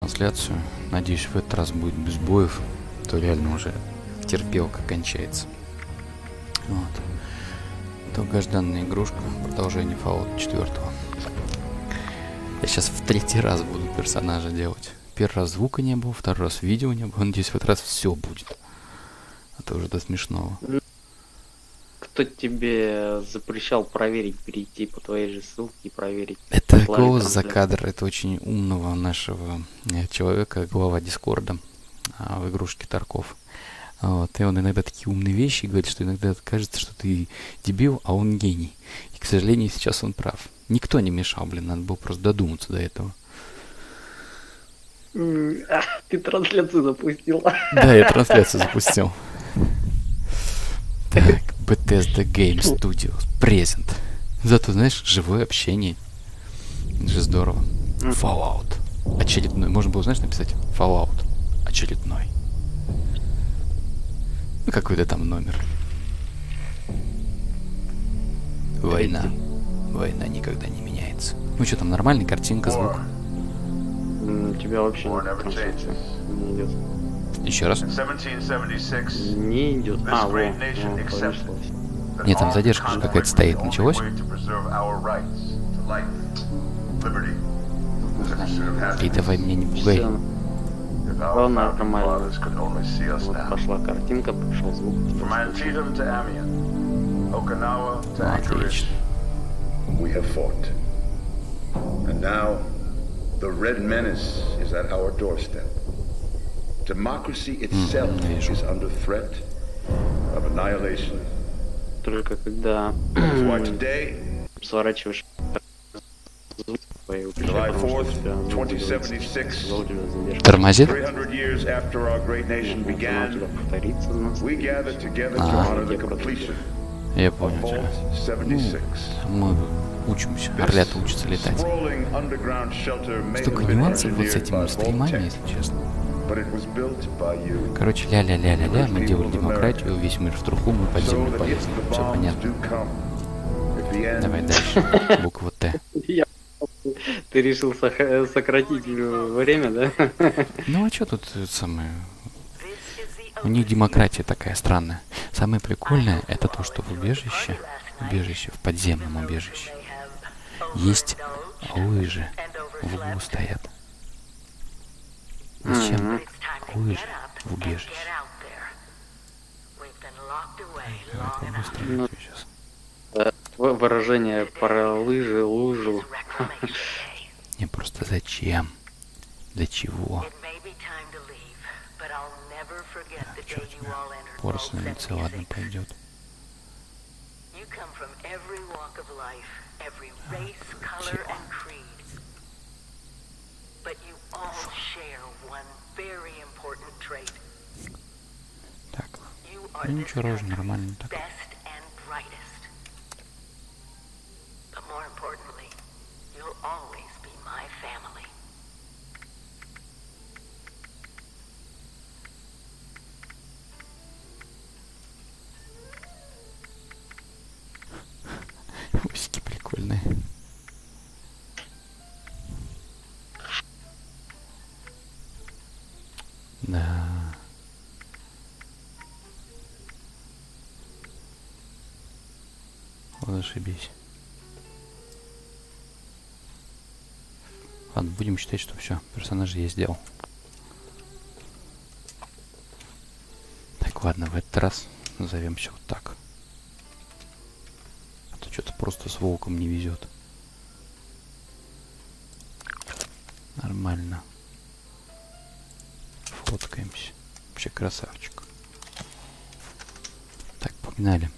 трансляцию. Надеюсь, в этот раз будет без боев. То реально уже терпелка кончается. Вот. Долгожданная игрушка. Продолжение Fallout 4. Я сейчас в 3-й раз буду персонажа делать. Первый раз звука не было, второй раз видео не было. Надеюсь, в этот раз все будет. А то уже до смешного. Кто тебе запрещал проверить, перейти по твоей же ссылке и проверить? Это голос за кадр, это очень умного нашего человека, глава Дискорда в игрушке Тарков. Вот. И он иногда такие умные вещи говорит, что иногда кажется, что ты дебил, а он гений. И, к сожалению, сейчас он прав. Никто не мешал, блин, надо было просто додуматься до этого. Ты трансляцию запустил. Да, я трансляцию запустил. Так, Bethesda Game Studios Present. Зато, знаешь, живое общение. Это же здорово. Fallout. Очередной. Можно было, знаешь, написать Fallout. Очередной. Ну, какой-то там номер. Война. Война никогда не меняется. Ну, что там, нормальная картинка, звук? У тебя вообще не идет. Еще раз? Не идет. А, вот. Нет, там задержка же какая-то стоит. Началось? И давай меня не пугай. Ладно, нормально. Вот пошла картинка, пошел звук. Ну, отлично. We have fought. And now the Red Menace is at our doorstep. Democracy itself is under threat of annihilation. Только когда сворачиваешь July 4th, 2076, Тормозит? 300 years after our great nation began, we gathered together to honor the completion Я of понял тебя. Vault 76. Мы учимся, орлята учатся летать. Столько нюансов вот с этими стримами, если честно. Короче, ля-ля-ля-ля-ля, мы делали демократию, весь мир в труху, мы под землю полезли. Все понятно. Давай дальше. Буква Т. Ты решил сократить время, да? Ну а что тут самое... У них демократия такая странная. Самое прикольное это то, что в убежище, в подземном убежище, есть лыжи. В углу стоят. Зачем лыжи в убежище? Давай побыстрее сейчас. Выражение про лыжи, лужу. Не просто зачем? Для чего? Так, что у тебя? Порос на лице, ладно, пойдет. Так, ну ничего, рожа нормально так. Усики прикольные. Да. Вот ошибись. Ладно, будем считать, что все, персонажа я сделал. Так, ладно, в этот раз назовем все вот так. А то что-то просто с волком не везет. Нормально. Фоткаемся. Вообще красавчик. Так, погнали.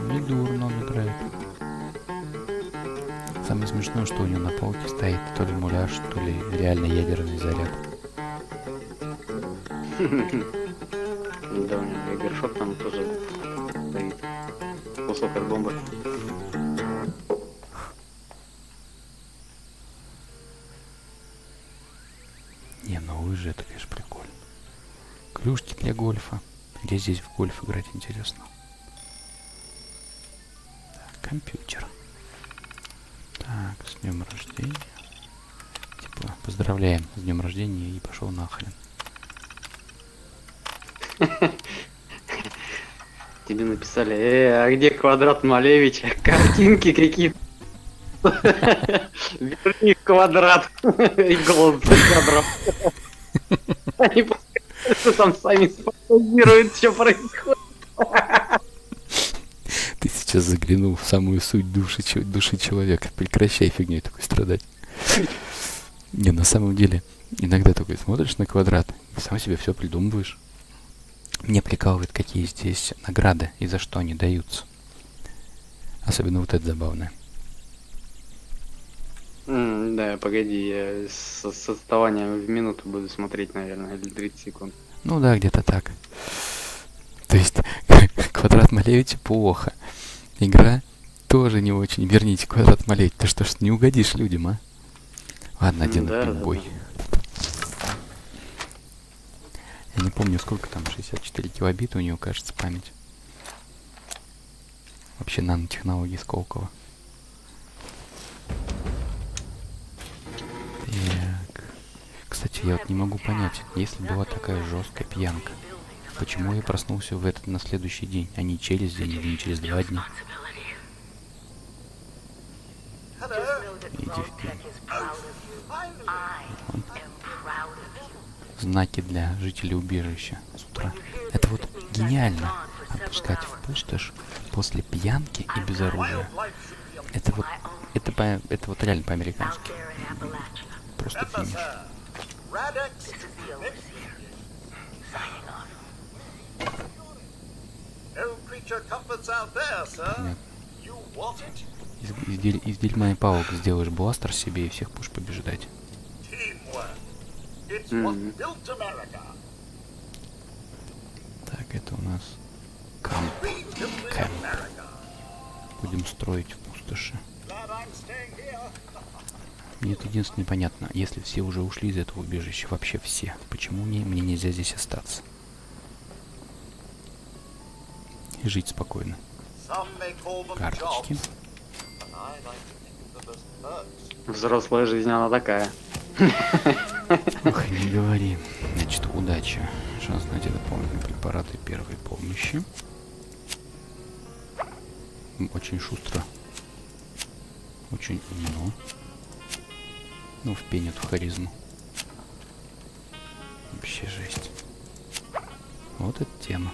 Не дурно он играет. Самое смешное, что у него на полке стоит то ли муляж, то ли реально ядерный заряд. Да, у него и горшок там тоже стоит. Кусок от бомбы. Не, ну лыжи это, конечно, прикольно. Клюшки для гольфа. Где здесь в гольф играть интересно? Так, компьютер. С днем рождения. Типа, поздравляем с днем рождения и пошел нахрен. Тебе написали, а где квадрат Малевича? Картинки какие-то. Верни квадрат. И голос за квадрат. Они просто там сами сфантазируют, что происходит. Ты сейчас заглянул в самую суть души человека. Прекращай фигней такой страдать. Не, на самом деле, иногда такой смотришь на квадрат и сам себе все придумываешь. Мне прикалывает, какие здесь награды и за что они даются. Особенно вот это забавное. Да, погоди, я с отставанием в минуту буду смотреть, наверное, или 30 секунд. Ну да, где-то так. То есть, квадрат Малевича плохо. Игра тоже не очень. Верните квадрат Малевича. Ты что ж не угодишь людям, а? Ладно, один бой. Я не помню, сколько там, 64 килобита у него, кажется, память. Вообще нанотехнологии Сколково. Так. Кстати, я вот не могу понять, если была такая жесткая пьянка, почему я проснулся в этот на следующий день, а не через день или не через 2 дня? Иди в пень. Знаки для жителей убежища с утра. Это вот гениально. Отпускать в пустошь после пьянки и без оружия. Это вот реально по-американски. Просто финиш. Понятно. Из дерьма и палок сделаешь бластер себе и всех будешь побеждать. Так, это у нас камп. Будем строить в пустоши. Мне это единственное понятно. Если все уже ушли из этого убежища, вообще все, почему мне нельзя здесь остаться? И жить спокойно. Карточки. Взрослая жизнь, она такая. Ох, не говори. Значит, удача. Шанс найти дополнительные препараты первой помощи. Очень шустро. Очень умно. Ну, в пень эту харизму. Вообще жесть. Вот эта тема.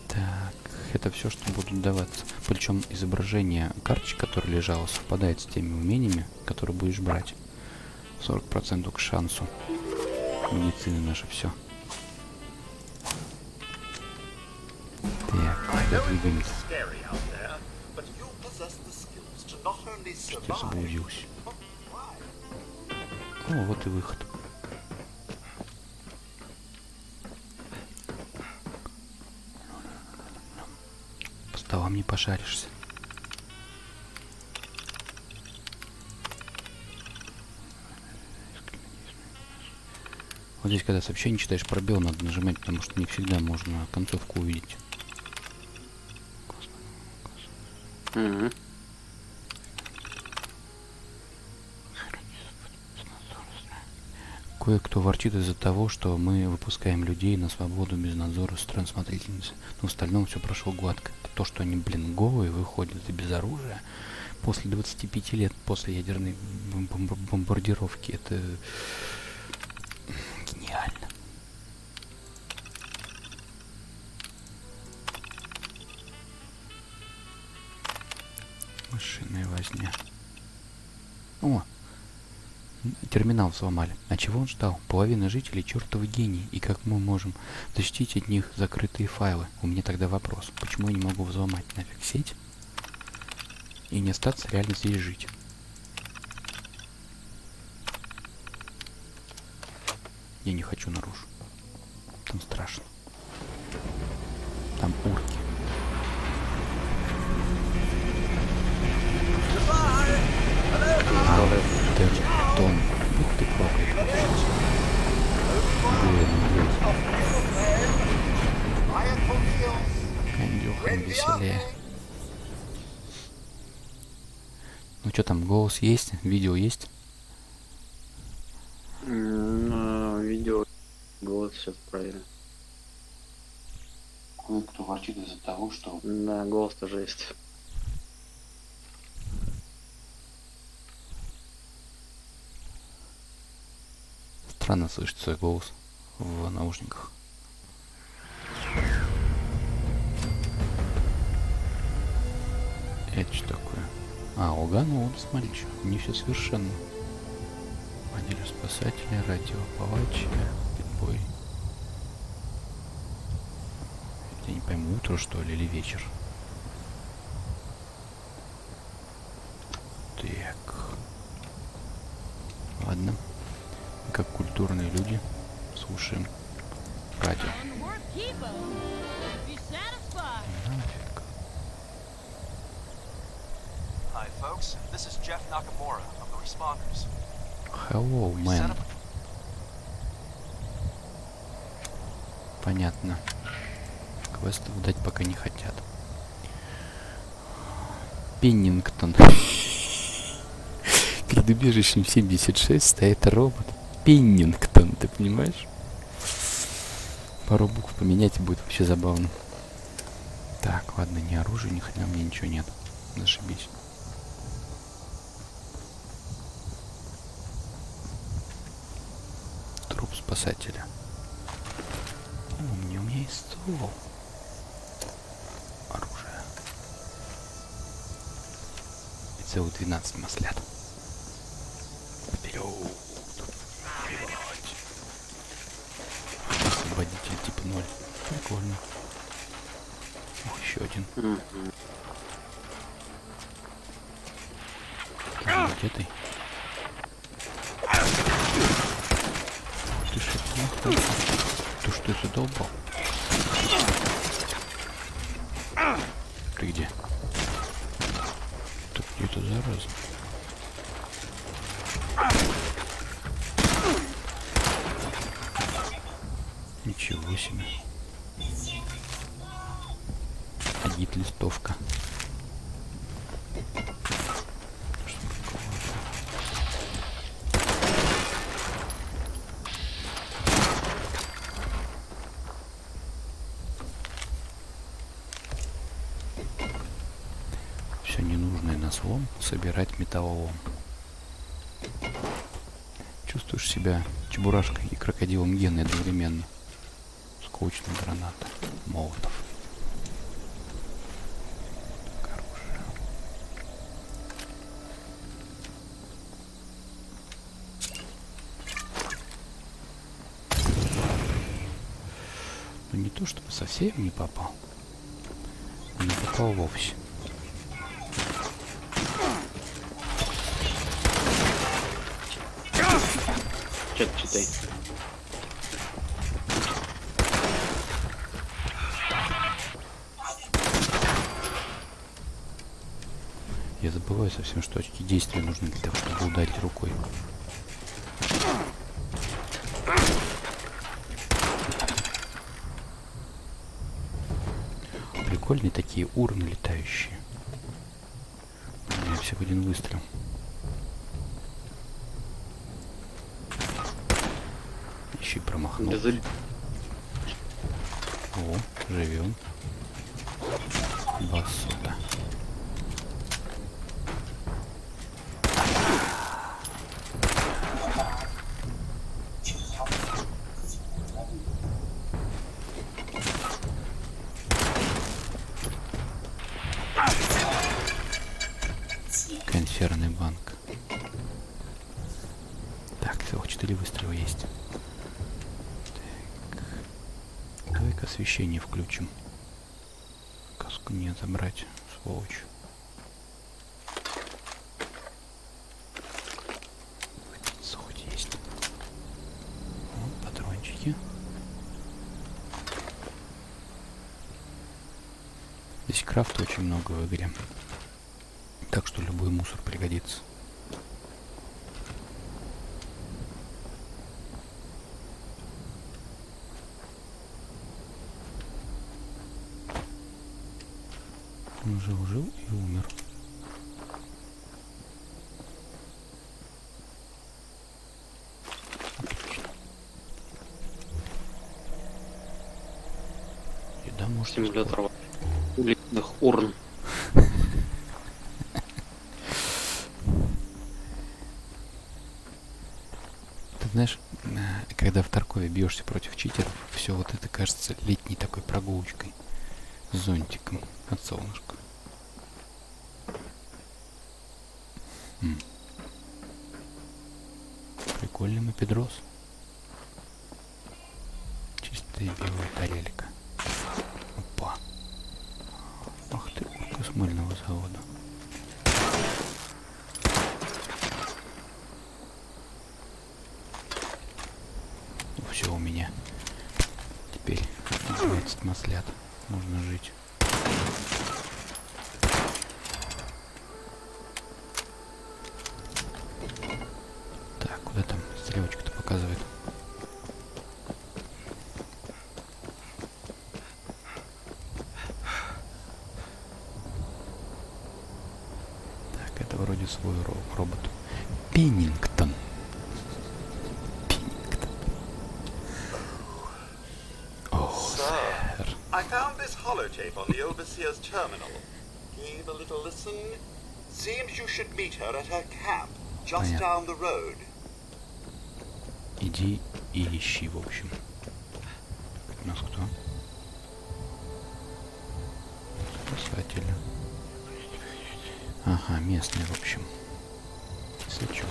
Так, это все, что будут даваться. Причем изображение карточек, которое лежало, совпадает с теми умениями, которые будешь брать. 40% к шансу. Медицина наша все. Так, куда двигаемся? Что я заблудился? О, вот и выход. По столам не пошаришься. Вот здесь, когда сообщение читаешь, пробел надо нажимать, потому что не всегда можно концовку увидеть. Кое-кто ворчит из-за того, что мы выпускаем людей на свободу без надзора стран смотрительницы. Но в остальном все прошло гладко. То, что они, голые выходят и без оружия после 25 лет после ядерной бомбардировки, это гениально. Машинная возня. О! Терминал сломали. А чего он ждал? Половина жителей чертовы гении. И как мы можем защитить от них закрытые файлы? У меня тогда вопрос. Почему я не могу взломать нафиг сеть и не остаться реально здесь жить? Я не хочу наружу. Там страшно. Там урки. Том, будь ты проклят. Кондюхом веселее. Ну что там, голос есть? Видео есть? Видео, голос сейчас проверю. Кое-кто ворчит из-за того, что... Да, голос тоже есть. Странно слышать свой голос в наушниках. Это что такое? А, Лугану, вот смотри, что, не все совершенно. Отделе спасателя, радиополача, бой. Я не пойму, утро что ли или вечер. Так. Ладно. Как культурные люди слушаем радио. Hello, man. Понятно. Квестов дать пока не хотят. Пеннингтон. Перед убежищем 76 стоит робот. Пеннингтон, ты понимаешь? Пару букв поменять и будет вообще забавно. Так, ладно, ни оружия, ни хрена мне ничего нет. Зашибись. Труп спасателя. О, у меня есть ствол. Оружие. И целых 12 маслят. Вперед! Освободитель типа 0. Прикольно. Ох, еще один. Так, где ты? Ты что, нахуй? Ты что, задолбал? Ты где? Ты где-то зараза. Ничего себе. Агит листовка. Все ненужное на слом собирать металлолом. Чувствуешь себя чебурашкой и крокодилом Гены одновременно. Скучная граната. Молотов. Оружие. Ну не то чтобы совсем не попал. Не попал вовсе. Что ты читай? Я забываю совсем, что очки действия нужны для того, чтобы ударить рукой. Прикольные такие урны летающие. У меня всего один выстрел. Еще и промахнулся. О, живем. Басота. Консервный банк. Так, всего 4 выстрела есть. Так. Давай-ка освещение включим. Каску не забрать, сволочь. Хоть есть. Вот патрончики. Здесь крафта очень много в игре. Так что любой мусор пригодится. Он жил и умер. может... Симулятор улитных урн. Ты знаешь, когда в Таркове бьешься против читеров, все вот это кажется летней такой прогулочкой с зонтиком от солнышка. Прикольный мопедрос. Чистая белая тарелка. Опа. Ах ты, курка с мыльного завода. Все у меня. Теперь, как называется, маслят. Можно жить. Так, куда там стрелочка-то показывает? Так, это вроде свой робот. Пеннингтон. I found this holotape on the overseer's terminal. Gave a little listen. Seems you should meet her at her camp, just down the road. Иди и ищи, в общем. У нас кто? Спасатели. Ага, местный, в общем. Сачок.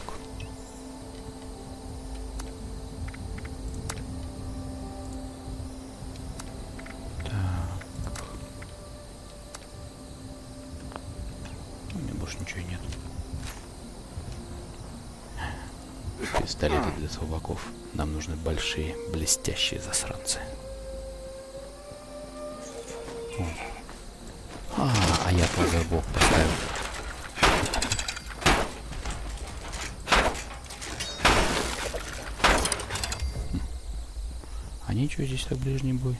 Ничего нет. Пистолеты для слабаков. Нам нужны большие, блестящие засранцы. А я позабыл поставил. А ничего, здесь так ближний бой.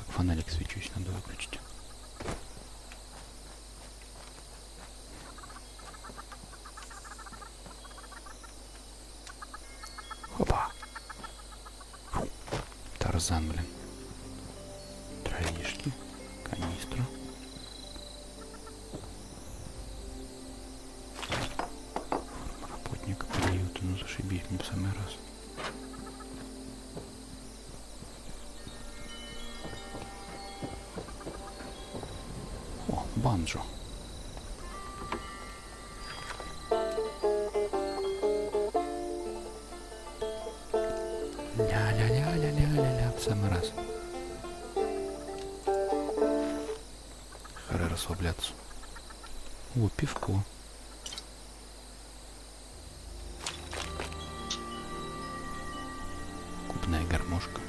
Фонарик свечусь, надо выключить. Опа. Фу. Тарзан, блин. Травишки. Канистра. Форма работника приюта. Ну зашибись мне в самый раз. Банджо. Ля-ля-ля-ля-ля-ля-ля. В самый раз. Пора расслабляться. О, пивко. Губная гармошка.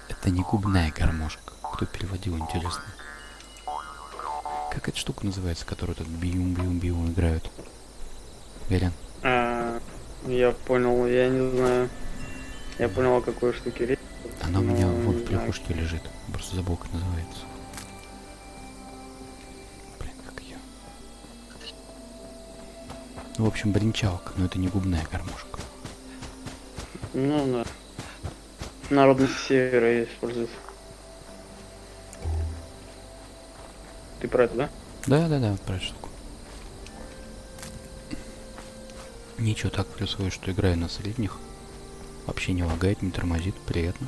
Это не губная гармошка. Кто переводил, интересно. Как эта штука называется, которую тут биум-биум-биум играют? Верен? Я понял, я не знаю. Я понял, о какой штуке речь. Она у меня вон в плюхушке лежит. Просто забыл, как называется. Блин, как ее. Ну, в общем, бренчалка, но это не губная гармошка. Ну да. Народность севера используется. Ты про это, да? Да, про эту штуку. Ничего, так плюсовое, что играю на средних. Вообще не лагает, не тормозит, приятно.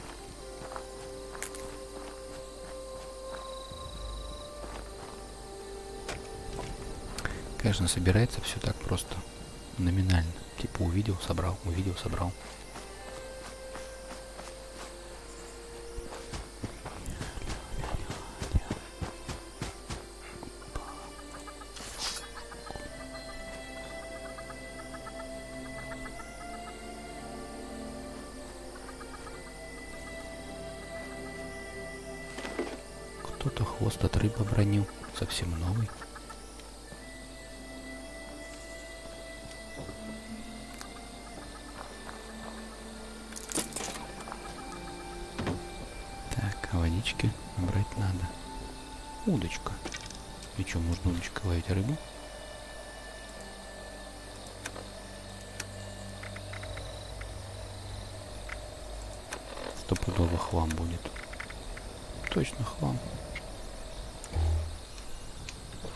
Конечно, собирается все так просто номинально. Типа увидел, собрал, увидел, собрал. Кто-то хвост от рыбы обронил, совсем новый. Так, а водички набрать надо. Удочка. И что, можно удочкой ловить рыбу? Стопудово хлам будет. Точно хлам.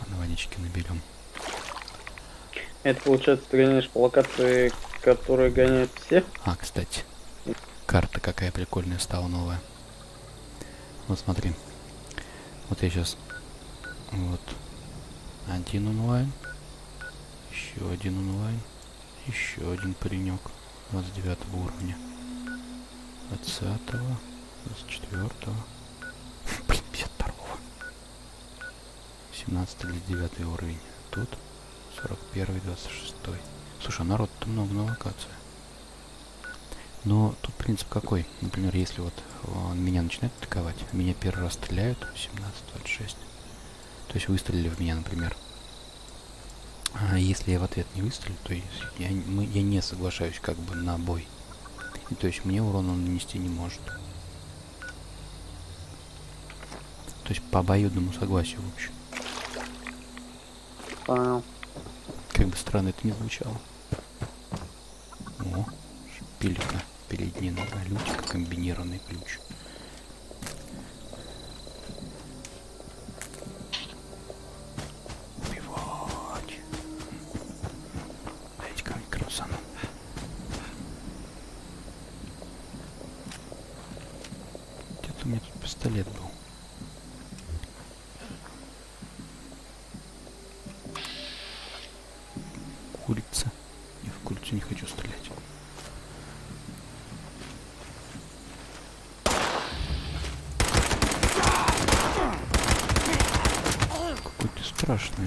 Ладно, водички наберем. Это получается, ты гоняешь по локации, которые гоняют все? А, кстати, карта какая прикольная стала новая. Вот смотри. Вот я сейчас вот один онлайн, еще один онлайн, еще один паренек 29 уровня, 20-го, 24-го, блин, 52-го, 17-9 уровень, тут 41-й, 26-й. Слушай, народ-то много на локации. Но тут принцип какой? Например, если вот он меня начинает атаковать, меня первый раз стреляют, 17-26. То есть выстрелили в меня, например. А если я в ответ не выстрелю, то есть я не соглашаюсь как бы на бой. И то есть мне урон он нанести не может. То есть по обоюдному согласию, в общем. Понял. Как бы странно это не звучало. О, шпилька. Передняя нога лютика, комбинированный ключ. Убивать. Дайте ко мне красану. Где-то у меня тут пистолет был. Курица. Я в курицу не хочу стрелять. Страшно.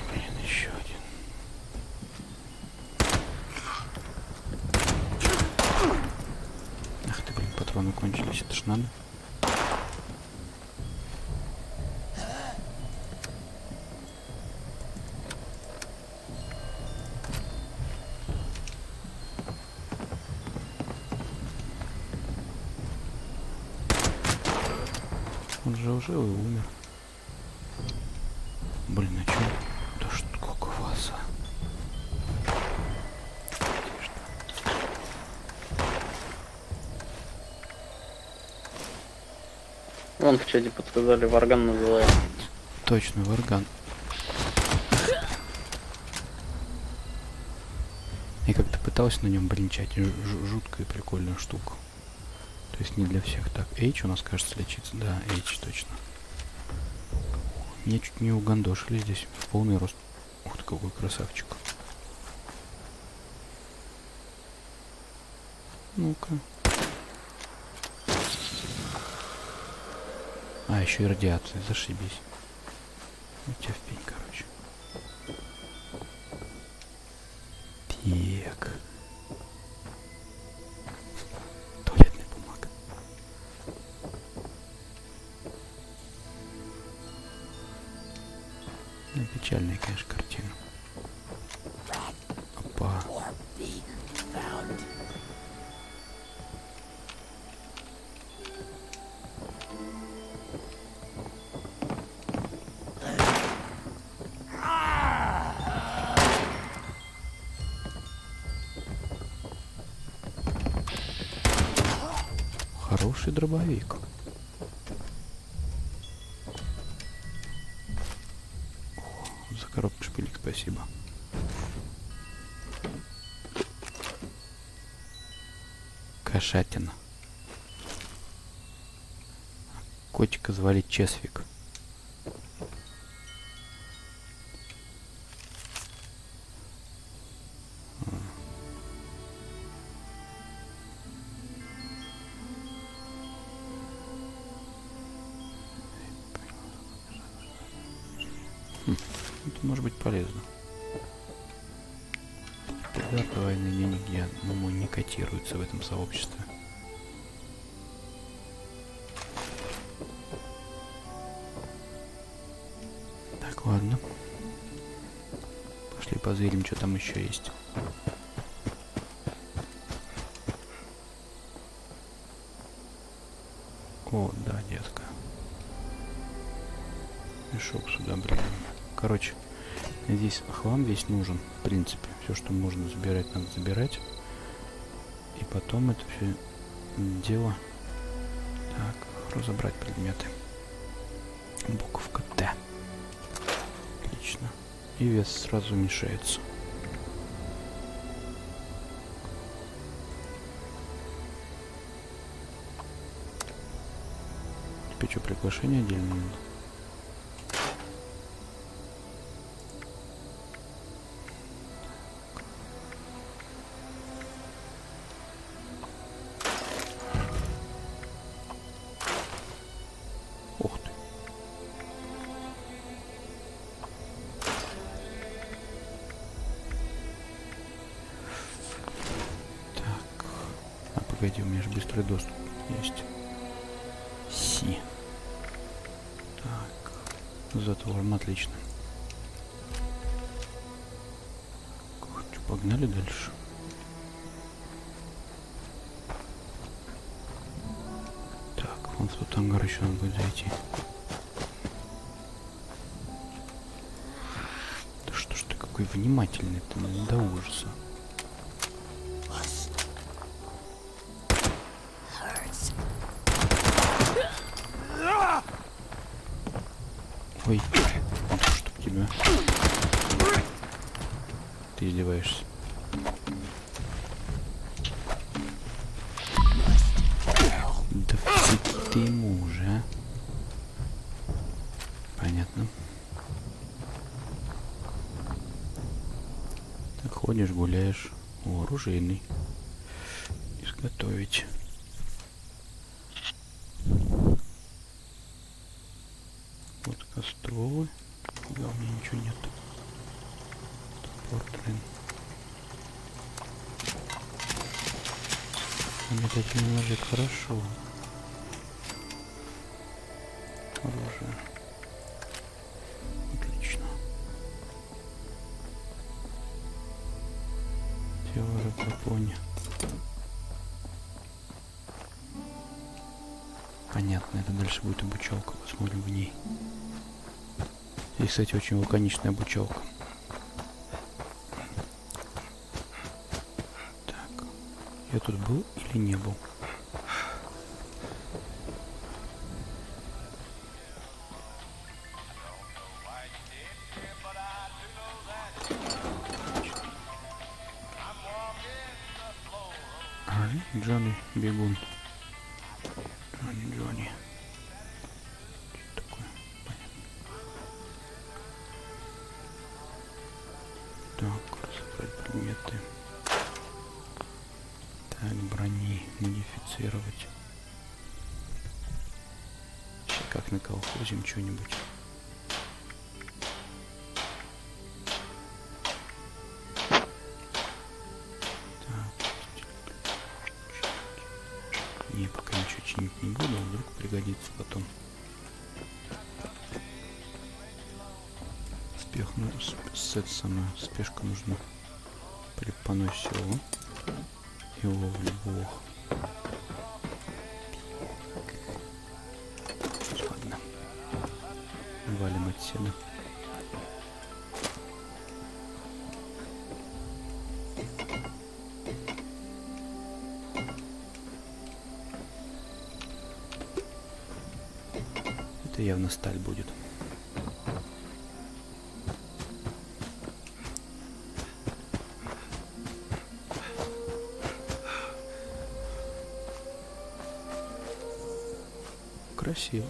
Блин, еще один. Ах ты, блин, патроны кончились, это ж надо. Он же уже и умер. Блин, а чё? Да что, сколько вас, а? Вон в чате подсказали, варган называется. Точно, варган. Я как-то пытался на нем бренчать. Жуткая прикольная штука. То есть не для всех. Так, H у нас, кажется, лечится. Да, H точно. Меня чуть не угандошили здесь в полный рост. Ух ты, какой красавчик. Ну-ка. А, еще и радиация. Зашибись. У тебя в пень, короче. Так. Туалетная бумага. Ну, печальная, конечно, картина. Опа. Хороший дробовик. О, за коробку шпилек спасибо. Кошатина. Котика звали Чесвик. Это может быть полезно. Да, военные деньги, я думаю, не котируются в этом сообществе. Ладно. Пошли позырим, что там еще есть. О, да, детка. Мешок с удобрением. Короче, здесь хлам весь нужен, в принципе. Все, что можно забирать, надо забирать. И потом это все дело... Так, разобрать предметы. Буковка Т. Отлично. И вес сразу уменьшается. Теперь что, приглашение отдельно надо? Ух ты. Так. А погоди, у меня же быстрый доступ есть. Си. Так. Затвором, отлично. Что, погнали дальше. Так, вон в тот ангар еще надо будет зайти. Да что ж ты какой внимательный-то, до ужаса. Ой, чтоб тебя. Ты издеваешься. Да вцепи ты ему уже, а? Понятно. Так ходишь, гуляешь. О, оружейный. Изготовить. Вот костровый. Да, у меня ничего нет. Портрин. Метательный ножик, хорошо. Оружие. Отлично. Тело рыбопони. Понятно, это дальше будет обучалка. Посмотрим в ней. И, кстати, очень лаконичная обучалка. Так. Я тут был или не был? Джонни бегун. Джонни. Что такое? Понятно. Так, разобрать предметы. Так, брони модифицировать. Как наколхозим что-нибудь. Не, пока ничего чинить не буду, а вдруг пригодится потом. Спешка нужна при поносе его и ловле блох. Ладно. Валим отсюда. Это явно сталь будет. Красиво.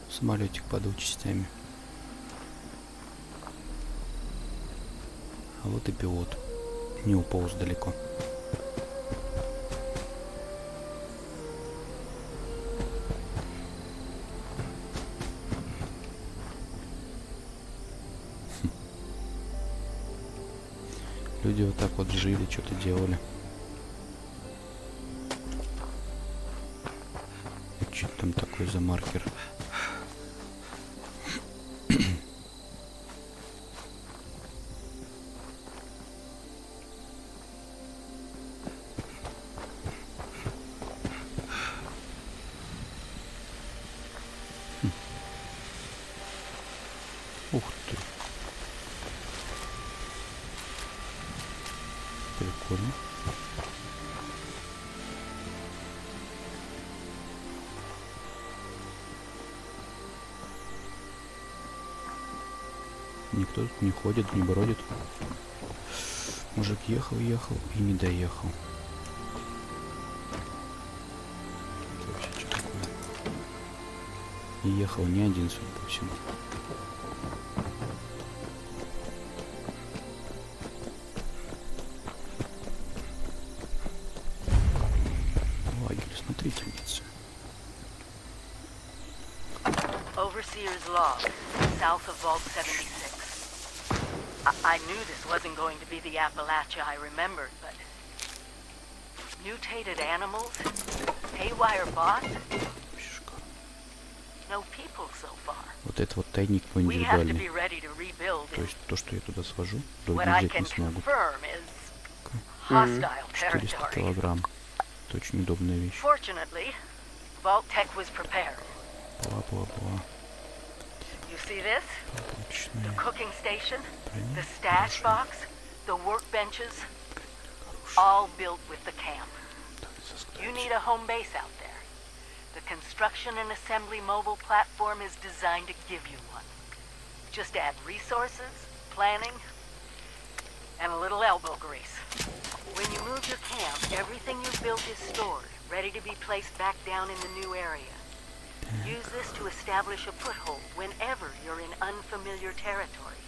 Самолетик под двумя частями. А вот и пилот. Не уполз далеко. Люди вот так вот жили, что-то делали. Что-то там такой за маркер? Ух ты. Прикольно. Никто тут не ходит, не бродит. Мужик ехал и не доехал. Это вообще что такое? И ехал не один, судя по всему. Лагерь смотрительницы. Overseer's log, south of Vault 76. I knew this wasn't going to be the Appalachia I remembered, but... Mutated animals? Haywire boss? No people so far. Вот это вот тайник по We have to индивидуальный. be ready to rebuild То it. есть то, что я туда свожу, What другие I взять can не смогут. confirm is hostile 400 territory. килограмм. Это очень удобная вещь. Fortunately, Vault Tech was prepared. Бла-бла-бла. You see this? The Отличная. cooking station, Броня, the stash оружие. box, the workbenches, all built with the camp. Так, You соскребать. need a home base out there. The construction and assembly mobile platform is designed to give you one. Just add resources, planning, and a little elbow grease. When you move your camp, everything you've built is stored, ready to be placed back down in the new area. Use this to establish a foothold whenever you're in unfamiliar territory.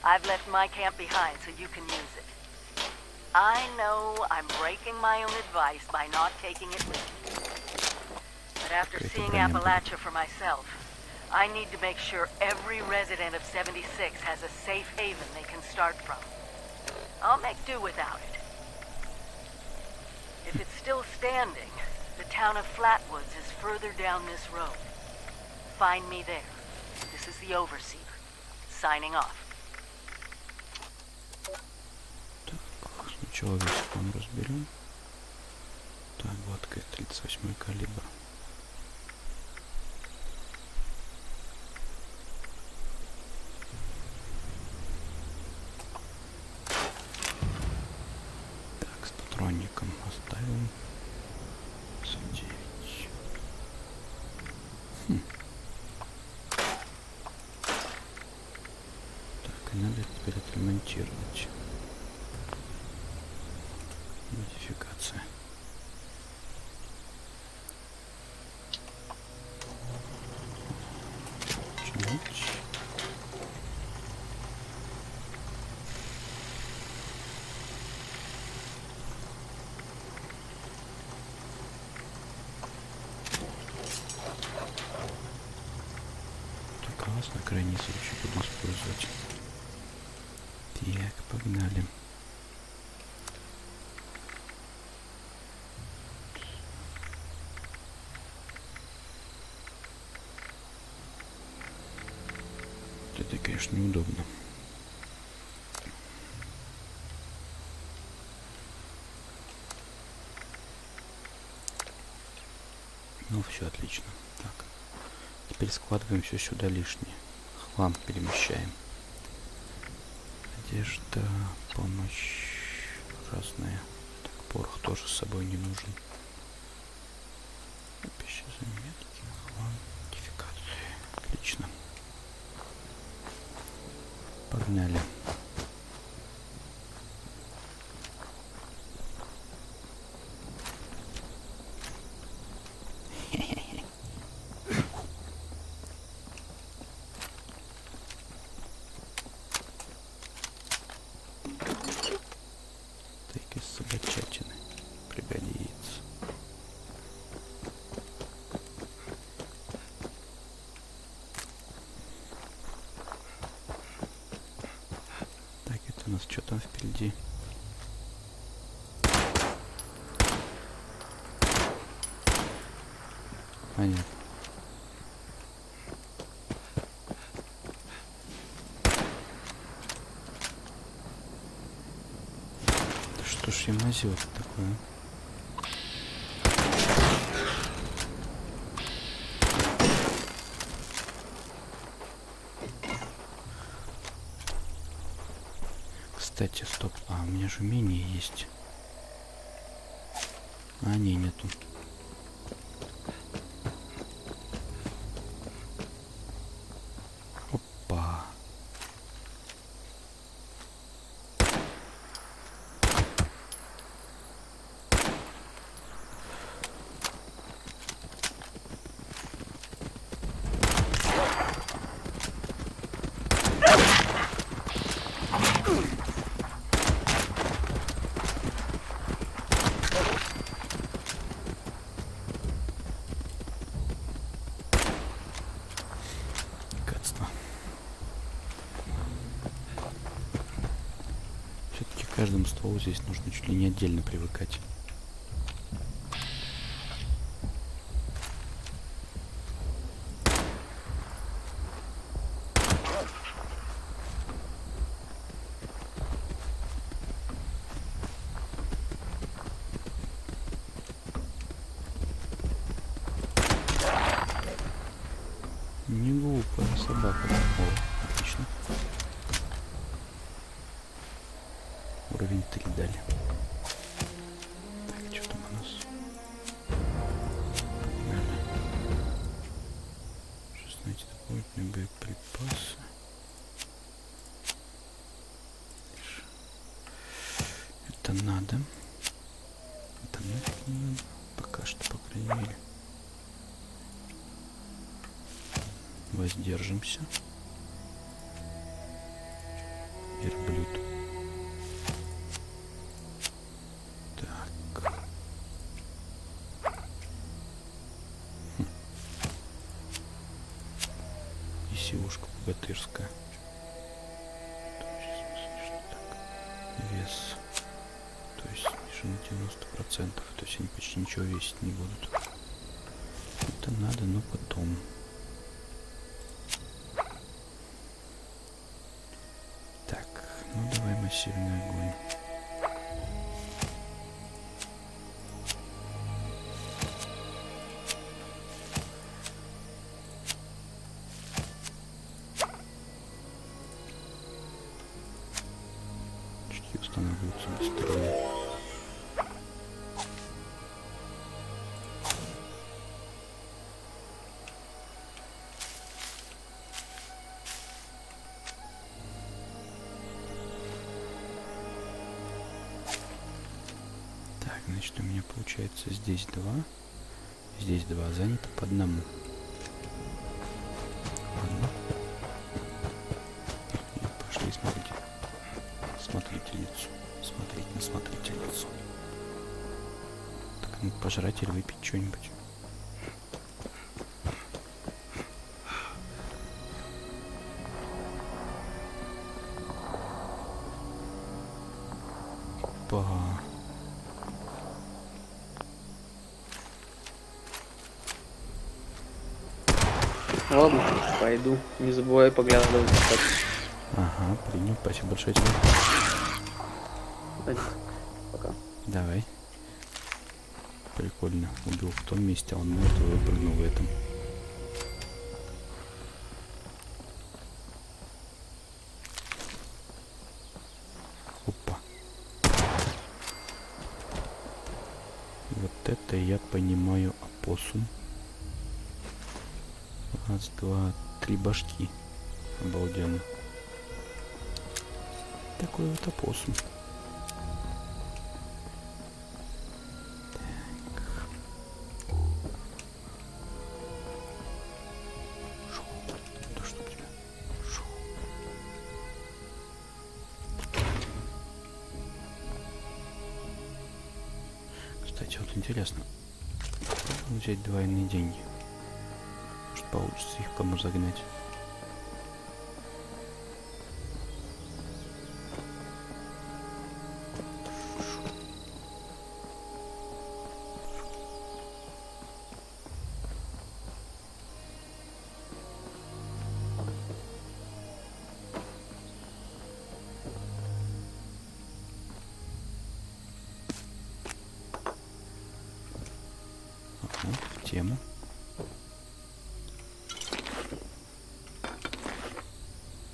I've left my camp behind so you can use it. I know I'm breaking my own advice by not taking it with me. But after Okay, seeing brilliant. Appalachia for myself, I need to make sure every resident of 76 has a safe haven they can start from. I'll make do without it. If it's still standing, the town of Flatwoods is further down this road. Find me there. This is the Overseer. Signing off. Сначала весь план разберем. Так, вот 38 калибр. Так, с патронником оставим. 59. Так, и надо теперь отремонтировать. Модификация. Чинить. Так, класс, на крайний случай буду использовать. Так, погнали. Это, конечно, неудобно. Ну, все отлично. Так. Теперь складываем все сюда лишнее. Хлам перемещаем. Одежда, помощь разная. Так, порох тоже с собой не нужен. Пища, заметки, хлам, модификации. Отлично. Погнали. Так, из собачатины пригодится. Так, это у нас что там впереди? Понятно. Да что ж я мазёт такое? Кстати, стоп. А, у меня же умение есть. А, не, нету. Опа. Все-таки к каждому стволу здесь нужно чуть ли не отдельно привыкать. Не глупая собака. О, отлично. Уровень 3 дали. Так, что там у нас? Погнали. 16 дополнительные боеприпасы. Это надо. Это нафиг не надо. Пока что, по крайней мере. Воздержимся. Верблюд. Так. И силушка богатырская. Вес. То есть ниже на 90%. То есть они почти ничего весить не будут. Это надо, но потом. Ну, давай массивный огонь. Очки устанавливаются быстрее. Значит, у меня получается здесь 2, здесь 2, занято по одному. Ладно. И пошли смотреть. Смотрительницу. Смотреть на смотрительницу. Так, ну пожрать или выпить что-нибудь. Опа. Ладно, пойду. Не забывай поглядывать. Ага, принял. Спасибо большое тебе. Пока. Давай. Прикольно. Убил в том месте, а он мертвый выпрыгнул в этом. Опа. Вот это я понимаю опоссум. Раз, два, 3 башки. Обалденно. Такой вот опоссум. Так. Шо. Да что у тебя? Шо. Кстати, вот интересно. Попробуем взять двойные деньги. Может, получится их кому загнать. тему.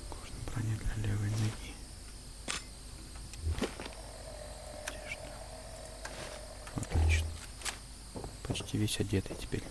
Кожаная броня для левой ноги. Одежда. Отлично. Почти весь одетый теперь.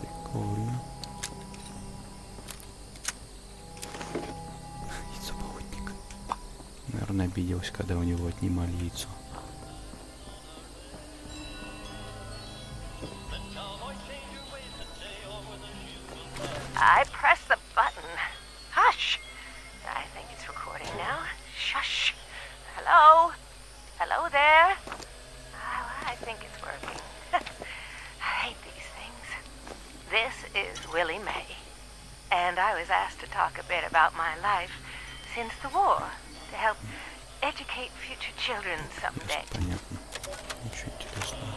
Прикольно. Яйцо охотника. Наверное, обиделась, когда у него отнимали яйцо. I press the button. Hush! I think it's recording now. Shush! Hello? Hello there? I think it's working. I hate these things. This is Willie Mae, and I was asked to talk a bit about my life since the war, to help educate future children someday. Понятно. Ничего интересного.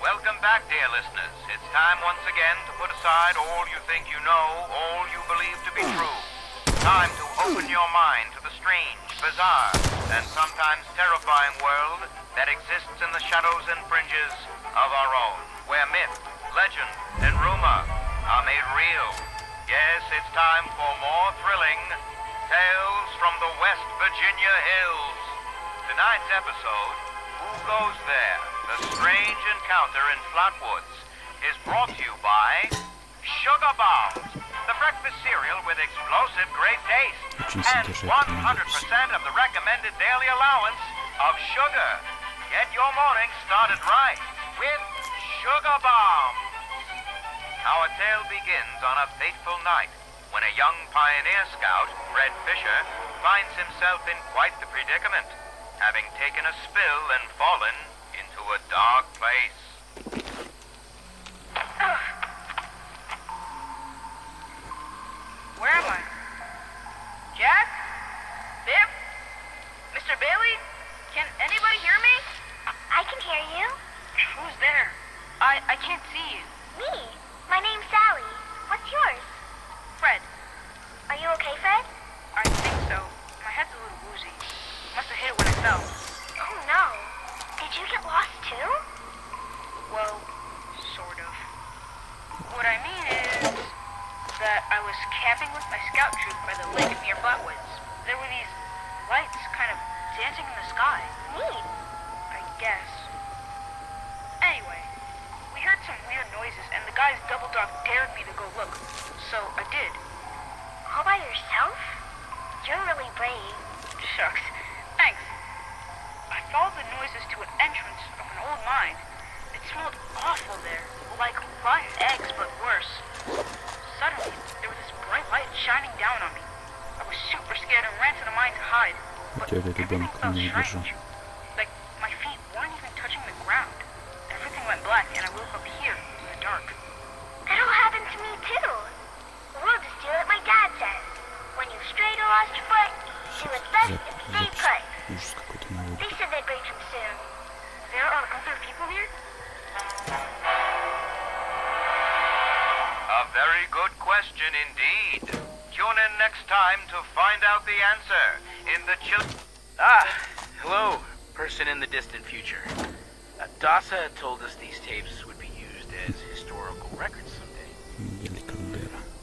Welcome back, dear listeners. It's time once again to put aside all you think you know, all you believe to be true. Time to open your mind to the strange, bizarre, and sometimes terrifying world that exists in the shadows and fringes of our own, where myth, legend, and rumor are made real. Yes, it's time for more thrilling tales from the West Virginia hills. Tonight's episode, Who Goes There? The Strange Encounter in Flatwoods, is brought to you by Sugar Bombs, the breakfast cereal with explosive great taste, and 100% of the recommended daily allowance of sugar. Get your morning started right with Sugar Bombs. Our tale begins on a fateful night when a young pioneer scout, Fred Fisher, finds himself in quite the predicament, having taken a spill and fallen into a dark place. Where am I? Jack? Biff? Mr. Bailey? Can anybody hear me? I can hear you. Who's there? I can't see you. Me. My name's Sally. What's yours? Fred. Are you okay, Fred? I think so. My head's a little woozy. Must have hit it when I fell. Oh no. Did you get lost too? Well, sort of. What I mean is that I was camping with my scout troop by the lake near Flatwoods. There were these lights kind of dancing in the sky. Neat. I guess. Anyway, we heard some weird noises and the guy's double dog dared me to go look. So I did. All by yourself? You're really brave. Shucks. Thanks. I followed the noises to an entrance of an old mine. It smelled awful there, like rotten eggs, but worse. Suddenly, there was this bright light shining down on me. I was super scared and ran to the mine to hide. But everything felt strange. Like my feet weren't even touching the ground. Everything went black and I woke up here in the dark. That all happened to me too. We'll just do what my dad says. When you've strayed or lost your foot, do what's best and stay put. Ужас какой-то наводит. They said they'd bring him soon. There are other people here? A very good question indeed. Tune in next time to find out the answer in the Hello, person in the distant future. Dasa had told us these tapes would be used as historical records someday.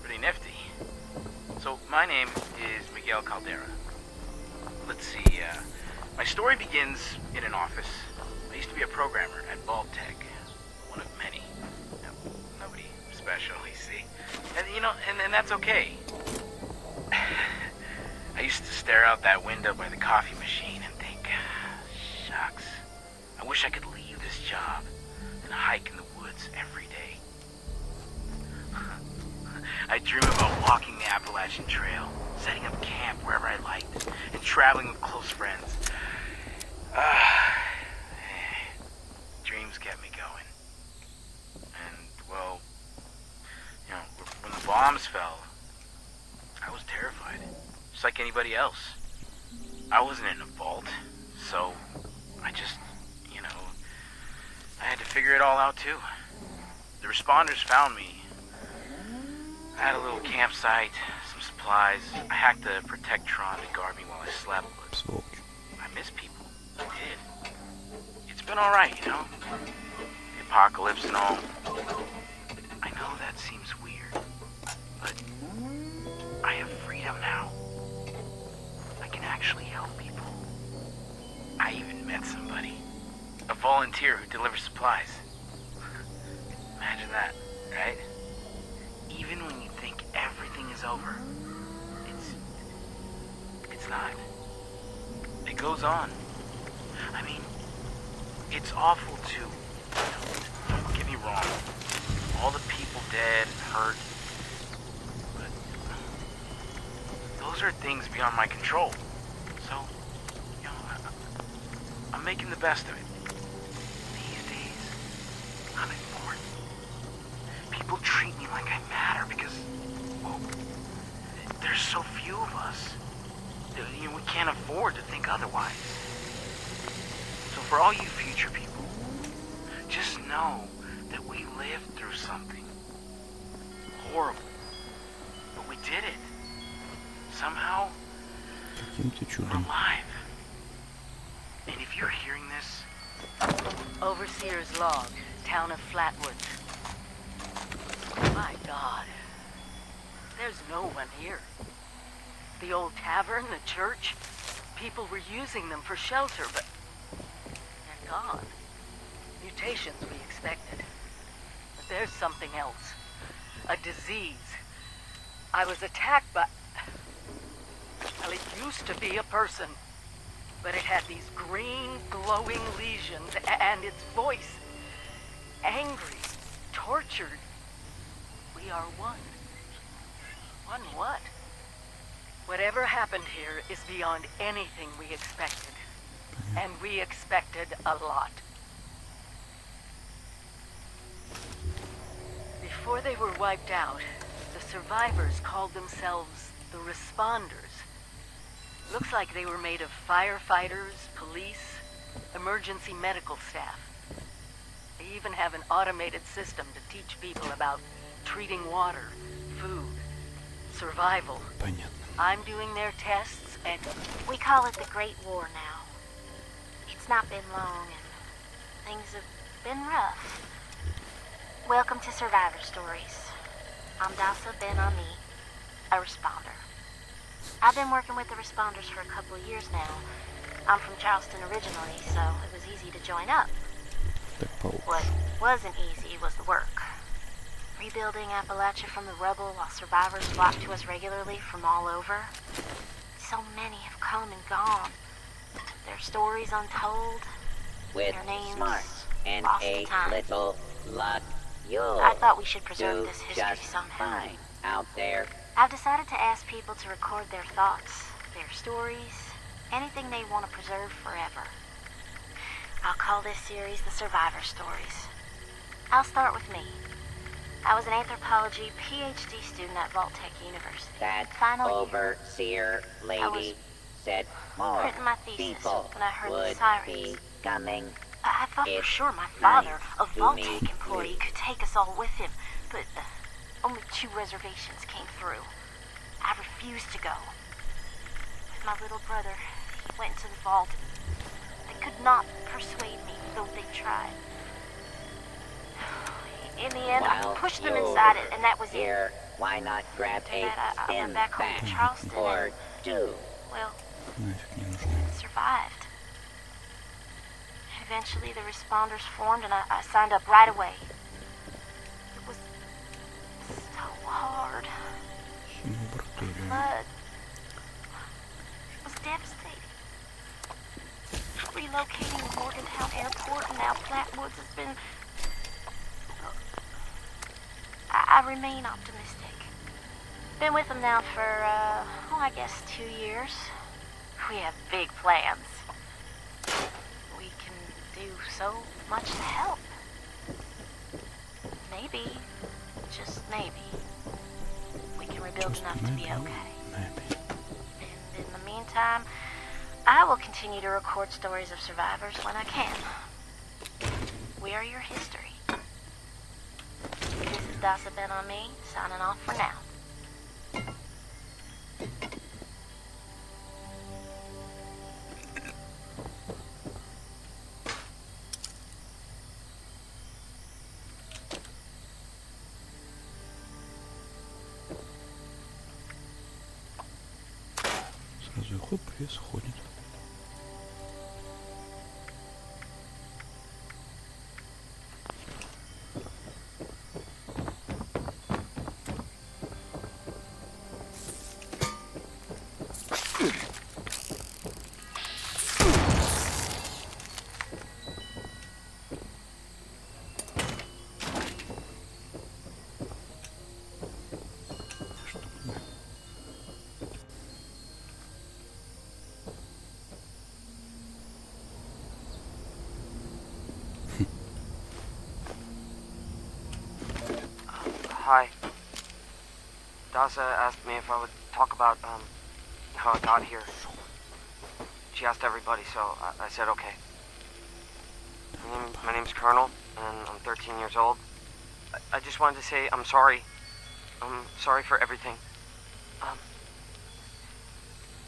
Pretty nifty. So, my name is Miguel Caldera. Let's see, my story begins in an office. I used to be a programmer at Baltech, one of many. Nobody special, you see. And, and that's okay. I used to stare out that window by the coffee machine and think, shucks, I wish I could leave this job and hike in the woods every day. I dream about walking the Appalachian Trail, setting up camp wherever I liked, and traveling with close friends. Dreams kept bombs fell, I was terrified, just like anybody else. I wasn't in a vault, so I just, I had to figure it all out too. The responders found me. I had a little campsite, some supplies. I hacked the Protectron to guard me while I slept, but I miss people. I did. It's been alright, The apocalypse and all. I know that seems weird, but I have freedom now. I can actually help people. I even met somebody. A volunteer who delivers supplies. Imagine that, right? Even when you think everything is over, it's not. It goes on. I mean, it's awful too. Don't get me wrong. All the people dead and hurt. But those are things beyond my control. So, I'm making the best of it. These days, I'm important. People treat me like I matter because, well, there's so few of us. We can't afford to think otherwise. So for all you future people, just know that we lived through something horrible. But we did it. Somehow, we're alive. And if you're hearing this... Overseer's log, town of Flatwoods. My God. There's no one here. The old tavern, the church, people were using them for shelter, but they're gone. Mutations we expected. But there's something else. A disease. I was attacked by... Well, it used to be a person. But it had these green, glowing lesions, and its voice. Angry, tortured. We are one. One what? Whatever happened here is beyond anything we expected. And we expected a lot. Before they were wiped out, the survivors called themselves the Responders. Looks like they were made of firefighters, police, emergency medical staff. They even have an automated system to teach people about treating water, food, survival. Понятно. I'm doing their tests and... We call it the Great War now. It's not been long and things have been rough. Welcome to Survivor Stories. I'm Dasa Ben-Ami, a responder. I've been working with the responders for a couple of years now. I'm from Charleston originally, so it was easy to join up. What wasn't easy was the work. Rebuilding Appalachia from the rubble while survivors flock to us regularly from all over. So many have come and gone. Their stories untold. With their names smarts and lost a to time. little luck, you'll I thought we should preserve do this history just somehow. fine out there. I've decided to ask people to record their thoughts, their stories, anything they want to preserve forever. I'll call this series The Survivor Stories. I'll start with me. I was an anthropology PhD student at Vault-Tec University. That Final year. overseer I lady was said more printing my thesis people when I heard the would sirens. be coming. I thought for It's sure my father, nice a to Vault-Tec meet employee, you. could take us all with him, but only 2 reservations came through. I refused to go. With my little brother, he went into the vault. They could not persuade me, though they tried. In the end, I While pushed them you're inside it, and that was here, why not grab After a that, I went stim back home pack to Charleston or and, two? well, Нафиг не нужны. survived. Eventually, the responders formed, and I signed up right away. It was so hard. Flood. It was devastating. Relocating to Morgantown Airport and now Flatwoods has been... I remain optimistic. Been with them now for, I guess 2 years. We have big plans. We can do so much to help. Maybe, just maybe, rebuild enough to be okay. Maybe. And in the meantime, I will continue to record stories of survivors when I can. We are your history. This is Dasa Ben on me, signing off for now. Сразу и хоп, и сходит. Hi. Dasa asked me if I would talk about, how I got here. She asked everybody, so I said okay. My name's Colonel, and I'm 13 years old. I just wanted to say I'm sorry. I'm sorry for everything.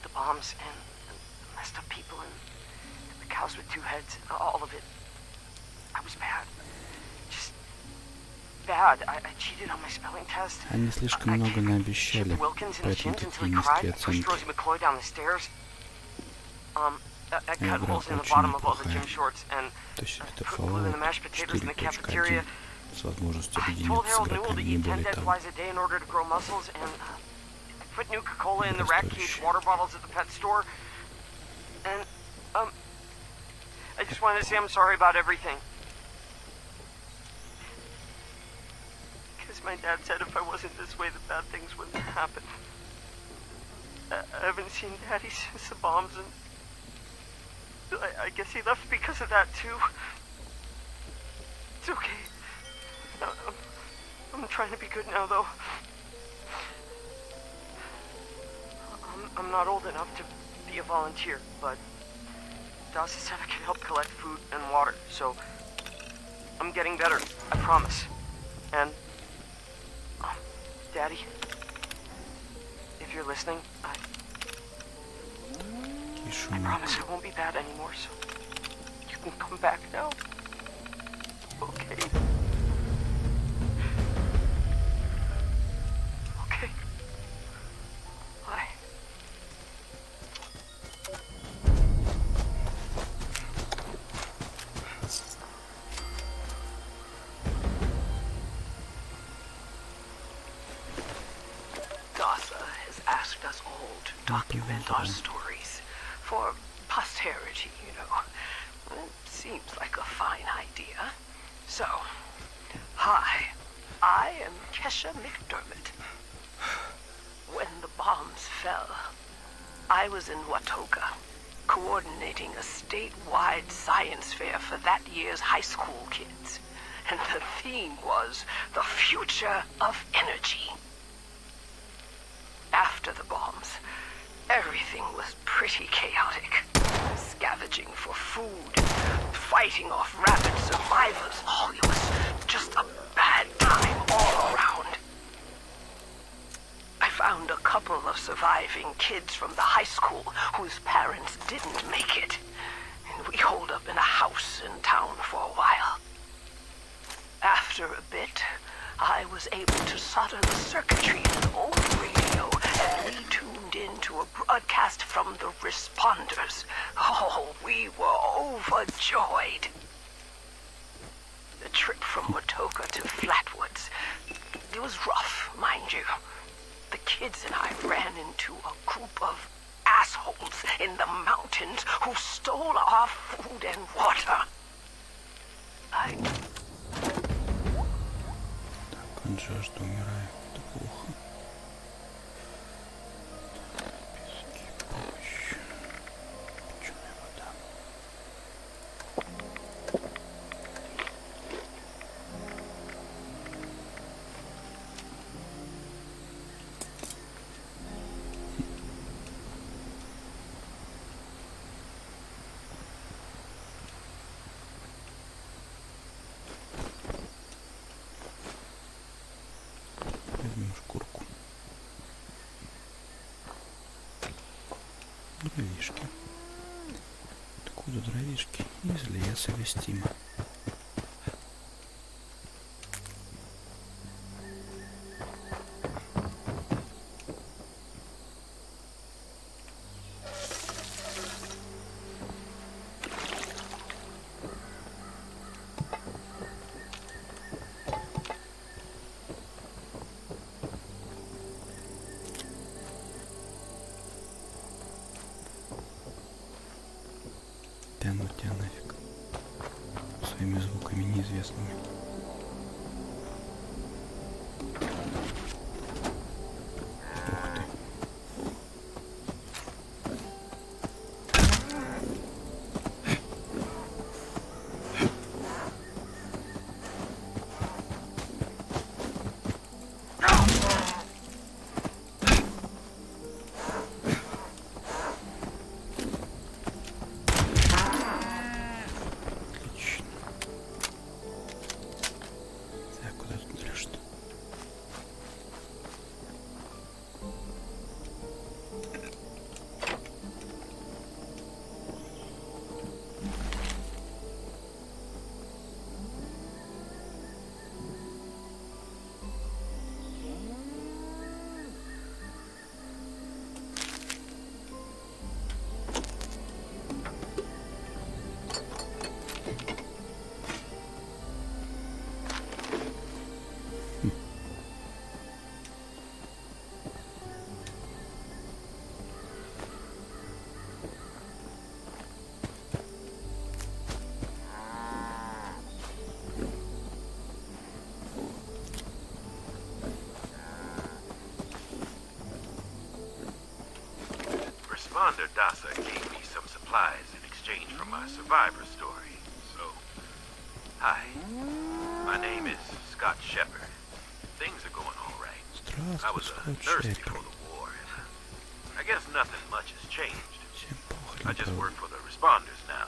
The bombs and the messed up people and the cows with two heads, all of it. I was bad. I cheated on my spelling test. Они слишком много наобещали, поэтому такие низкие оценки. I cut holes in the bottom of all the gym shorts and То есть это put glue in the mashed potatoes in the cafeteria. с возможностью I told объединиться с Harold Newell to игроками, не eat 10 более dead того. flies a day in order to grow muscles, and put Nuka-Cola in the rat cage water bottles at the pet store. And, I just wanted to say I'm sorry about everything. Because my dad said if I wasn't this way, the bad things wouldn't happen. I haven't seen Daddy since the bombs, and I guess he left because of that, too. It's okay. I'm trying to be good now, though. I'm not old enough to be a volunteer, but Dasa said I can help collect food and water, so I'm getting better, I promise. And, Daddy, if you're listening, I promise I won't be bad anymore, so you can come back now. Okay. Okay. Bye. Dasa has asked us all to document our stories for posterity, you know. It seems like a fine idea. So, hi, I am Kesha McDermott. When the bombs fell, I was in Watoka, coordinating a statewide science fair for that year's high school kids. And the theme was the future of energy. After the bombs, everything was pretty chaotic. Scavenging for food, fighting off rabid survivors. Oh, it was just a bad time all around. I found a couple of surviving kids from the high school whose parents didn't make it. And we holed up in a house in town for a while. After a bit, I was able to solder the circuitry in an old radio, and we tuned into a broadcast from the responders. Oh, we were overjoyed. The trip from Watoka to Flatwoods, it was rough, mind you. The kids and I ran into a group of assholes in the mountains who stole our food and water. От жажды умираю. Это плохо. Пески, помощь. Печеная вода. Дровишки. Откуда дровишки? Из леса вестимо. Тянуть тебя нафиг своими звуками неизвестными. Ух ты. Responder Dasa gave me some supplies in exchange for my survivor story. So, hi. My name is Scott Shepard. Things are going all right. I was thirsty for the war. I guess nothing much has changed. I just work for the responders now.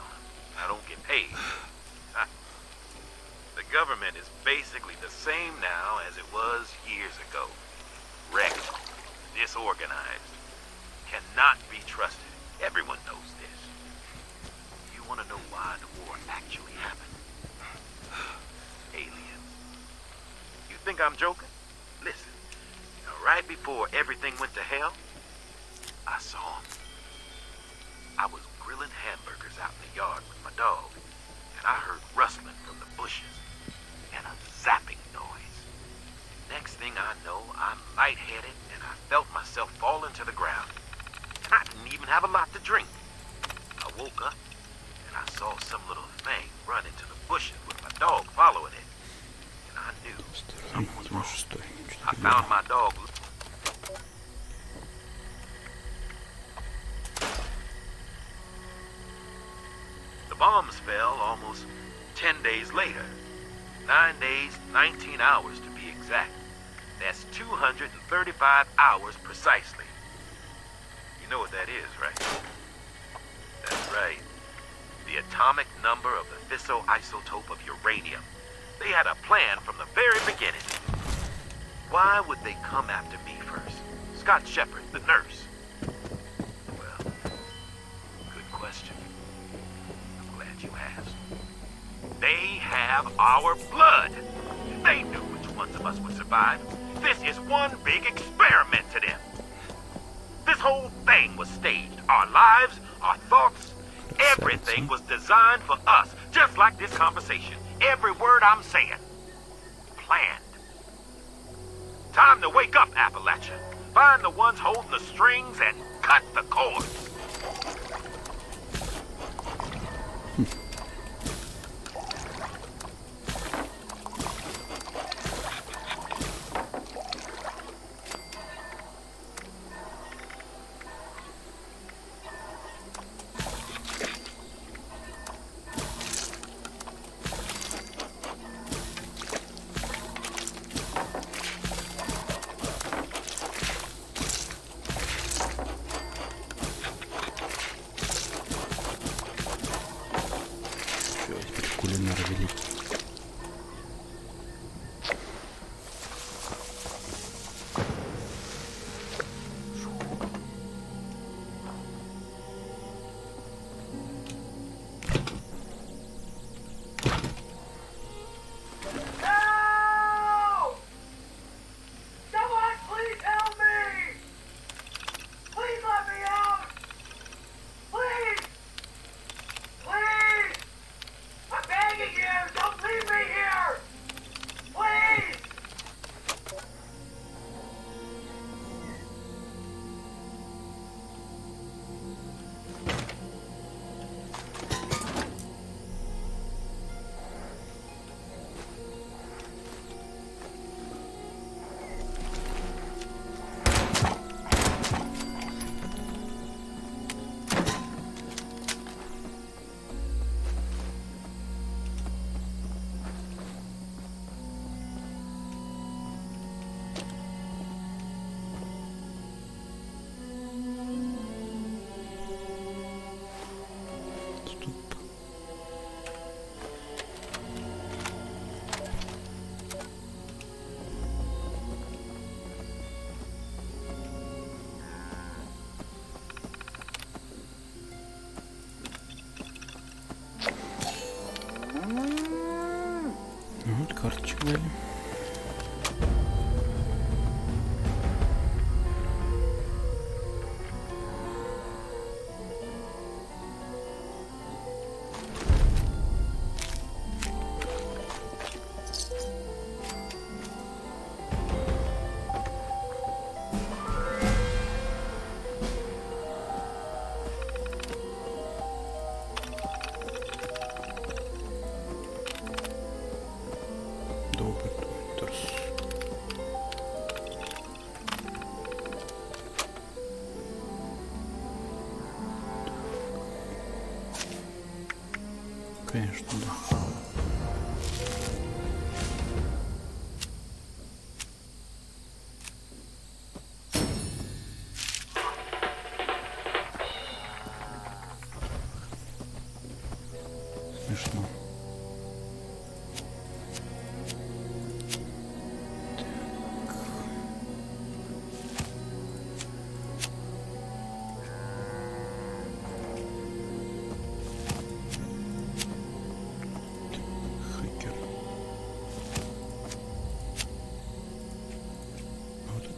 I don't get paid. The government is basically the same now as it was years ago. Wrecked, disorganized, cannot be trusted. Everyone knows this. You want to know why the war actually happened? Aliens. You think I'm joking? Listen, right before everything went to hell, I saw them. I was grilling hamburgers out in the yard with my dog, and I heard rustling from the bushes and a zapping noise. Next thing I know, I'm lightheaded and I felt myself falling to the ground. And I didn't even have a lot to drink. I woke up and I saw some little thing run into the bushes with my dog following it. And I knew something was wrong. I found my dog. The bombs fell almost 10 days later. 9 days, 19 hours to be exact. That's 235 hours precisely. You know what that is, right? That's right. The atomic number of the fissile isotope of uranium. They had a plan from the very beginning. Why would they come after me first? Scott Shepard, the nurse. Well, good question. I'm glad you asked. They have our blood. They knew which ones of us would survive. This is one big experiment to them. This whole thing was staged. Our lives, our thoughts, everything was designed for us. Just like this conversation. Every word I'm saying. Planned. Time to wake up, Appalachia. Find the ones holding the strings and cut the cords. конечно, да. Смешно.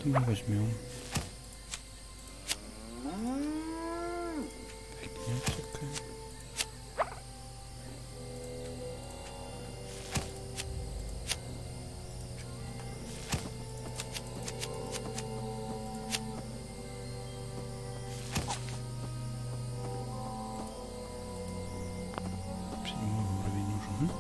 Мы возьмем. Фигня всякая. Седьмой уровень нужен.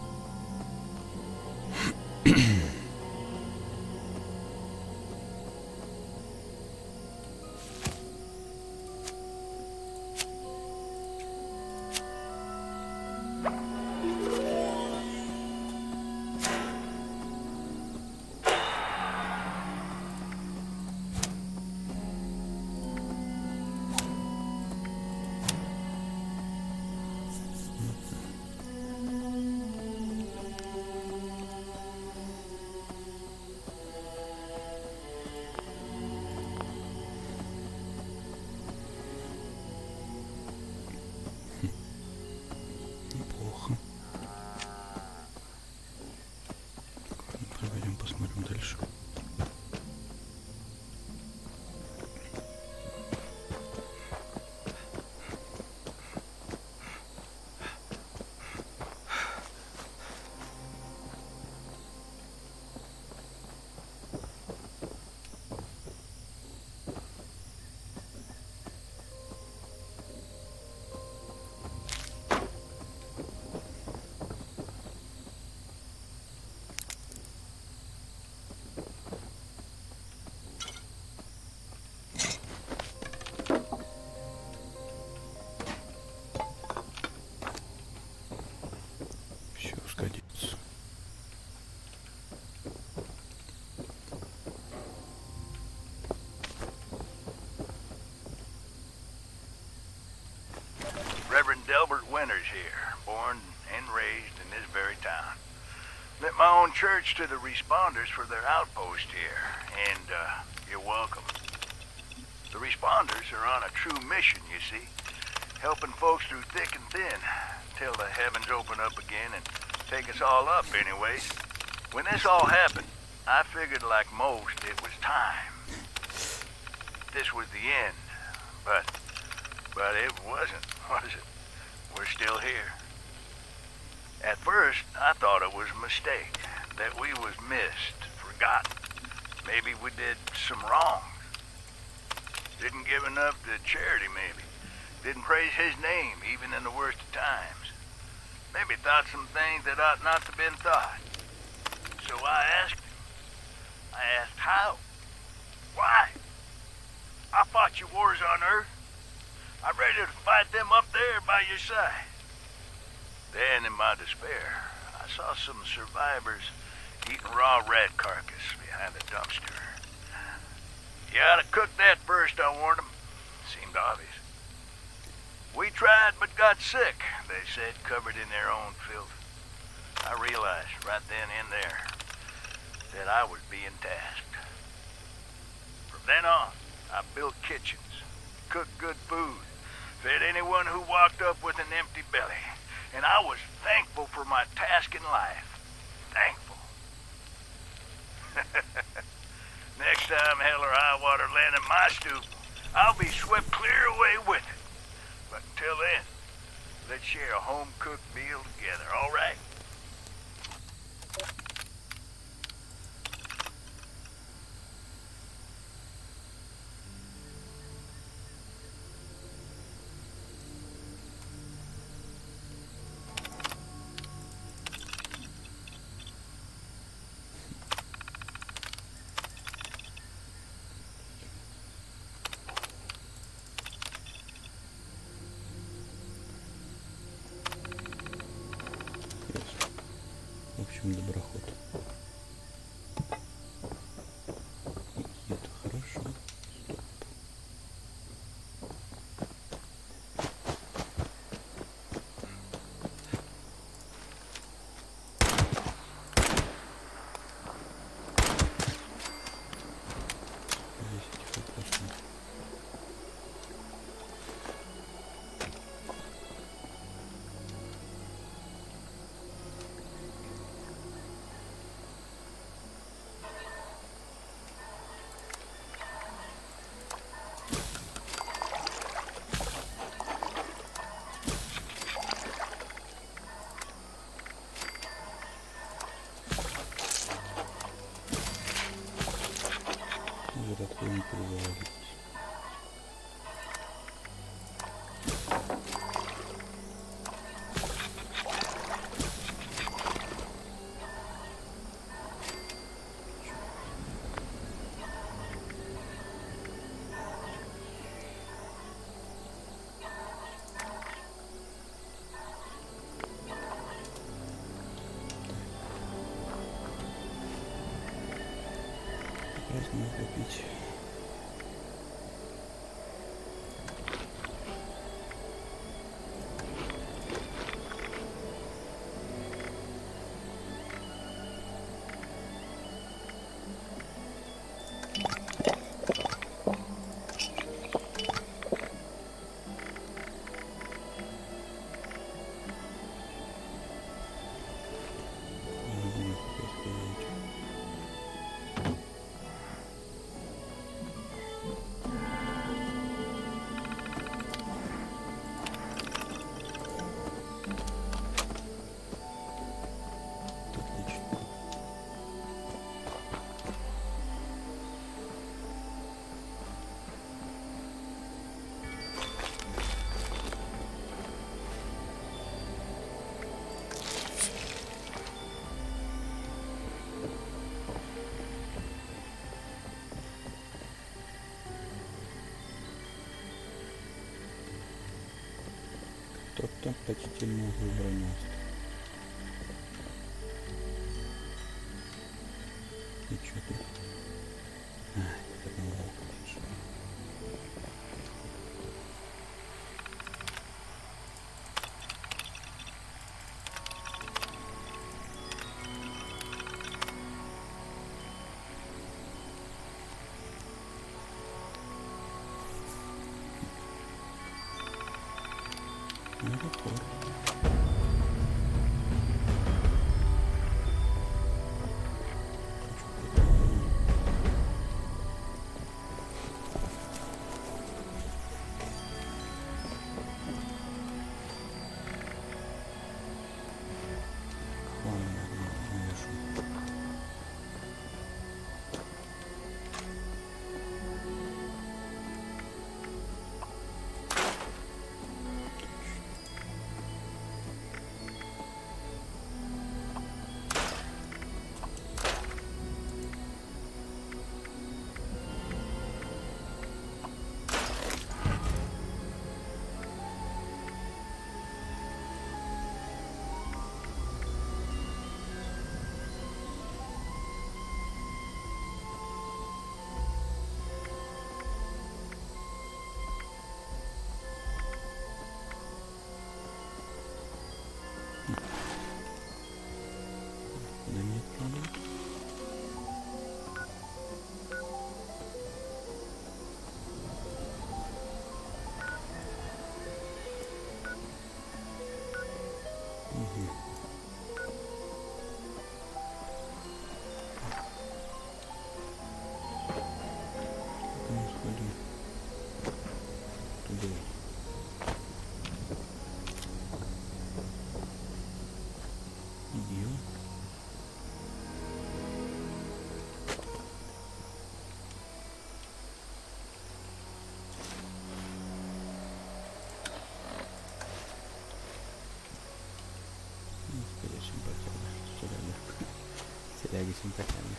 Посмотрим дальше. Here, born and raised in this very town. Lent my own church to the responders for their outpost here, and you're welcome. The responders are on a true mission, you see, helping folks through thick and thin, till the heavens open up again and take us all up anyways. When this all happened, I figured like most it was time. This was the end, but it wasn't, was it? We're still here. At first, I thought it was a mistake, that we was missed, forgotten. Maybe we did some wrong. Didn't give enough to charity, maybe. Didn't praise his name, even in the worst of times. Maybe thought some things that ought not to have been thought. So I asked him. I asked how? Why? I fought your wars on Earth. I'm ready to fight them up there by your side. Then, in my despair, I saw some survivors eating raw rat carcass behind a dumpster. You ought to cook that first, I warned them. Seemed obvious. We tried but got sick, they said, covered in their own filth. I realized right then and there that I was being tasked. From then on, I built kitchens, cooked good food, fed anyone who walked up with an empty belly. And I was thankful for my task in life. Thankful. Next time hell or high water land in my stoop, I'll be swept clear away with it. But until then, let's share a home-cooked meal together, all right? Попить. Кто-то почти на выбор мест. И что ты? Это не волк, конечно. Ляги симпатями.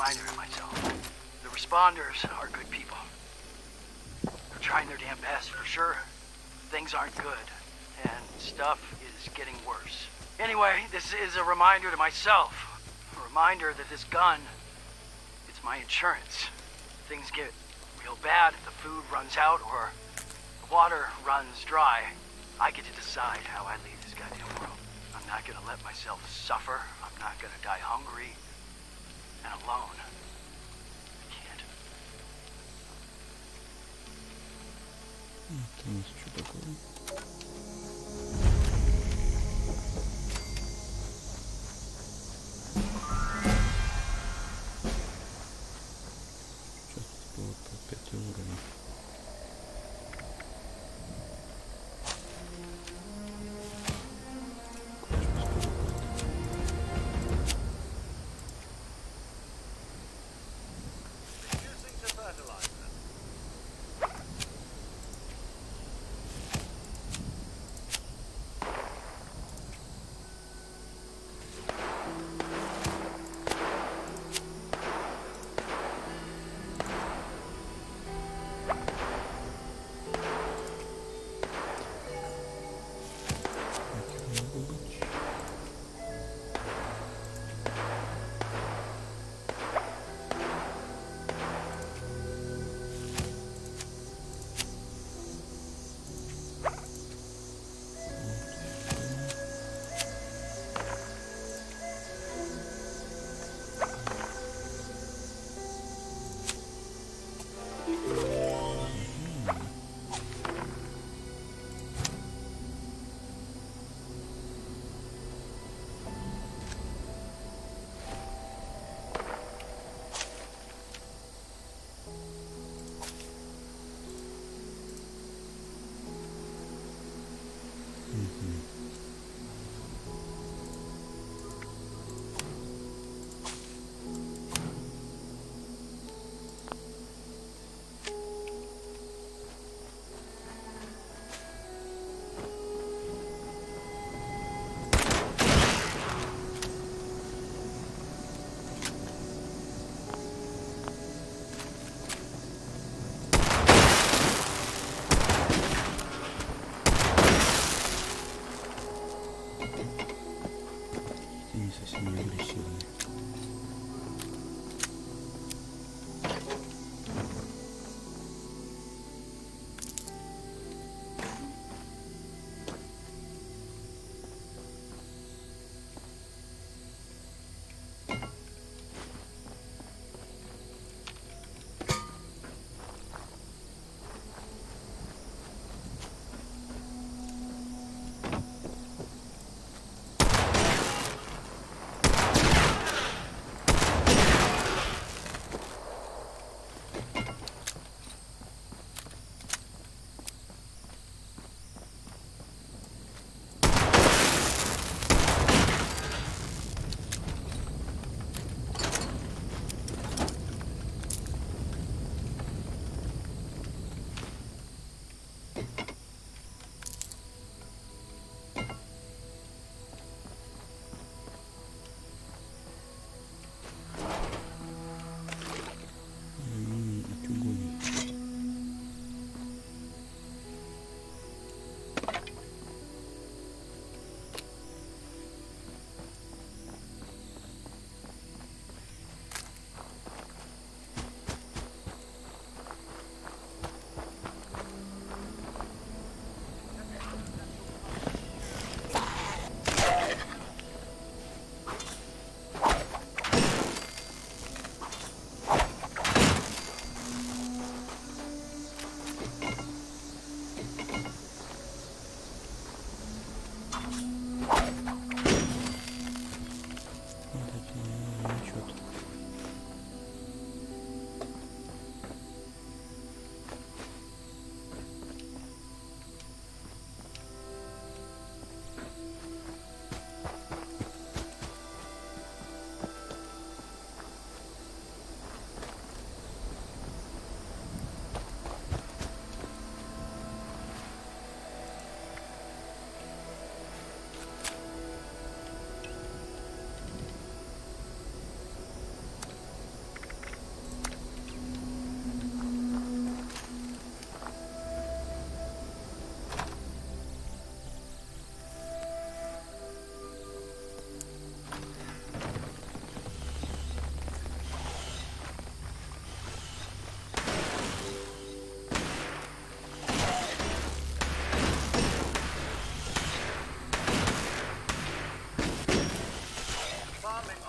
Reminder of myself. The responders are good people. They're trying their damn best, for sure. Things aren't good, and stuff is is getting worse. Anyway, this is a reminder to myself. A reminder that this gun, it's my insurance. Things get real bad if the food runs out or the water runs dry. I get to decide how I leave this goddamn world. I'm not gonna let myself suffer. I'm not gonna die hungry and alone. I can't. Это у нас что такое? Сейчас было по 5 уровней.